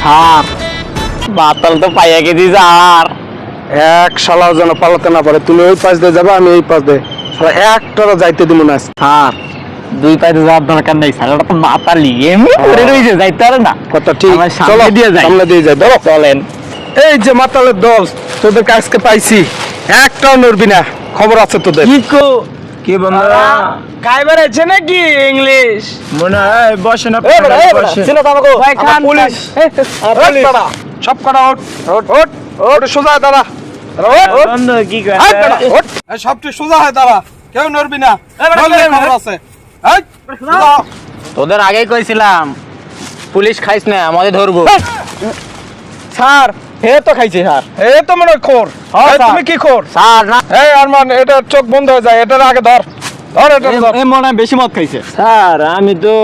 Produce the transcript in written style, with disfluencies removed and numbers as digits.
Sir মাতাল তো পাইয়া গেছি স্যার। এক শালাও যেন পালাতে না পারে। তুমি ওই পাশ দিয়ে যাবে, আমি এই পাশ দিয়ে। শালা একটারও যাইতে দিব না। স্যার দুই পাইতে যাওয়ার দরকার নেই স্যার, ওটা তো মাতালি এমনি করে রয়েছে, যাইতে পারে না। কথা ঠিক। আমার সামনে চলো দিয়ে যাই। সামনে দিয়ে যাই। ধরো চলেন। এই যে মাতালের দল, তোদেরকে আজকে পাইছি, একটাও নড়বি না। খবর আছে তোদের। কি বন্ধুরা কাইবার আছে নাকি ইংলিশ? মনে হয় বসেন ছিল তো আমাকে ভাই খান, পুলিশ। পুলিশ সব কটা ওঠ ওঠ ওঠ ওঠ, সোজা হয়ে দাঁড়া। ওঠ বন্ধু কি করে ওঠ দাঁড়া, ওঠ। এই সবটি সোজা হয়ে দাঁড়া, কেউ নড়বি না। নড়লে খবর আছে। এই সোজা হ। তোদের আগেই কইছিলাম পুলিশ খাইস না, আমাদের ধরবো। স্যার হে তো খাইছে স্যার। এই তো মনে হয় খোর। হ্যাঁ, এই, স্যার। তুমি কি খোর? স্যার না, এই আরমান, এটা চোখ বন্ধ হয়ে যায়, এটার আগে ধর। ধর এটা ধর। মনে হয় বেশি মদ খাইছে। স্যার আমি তো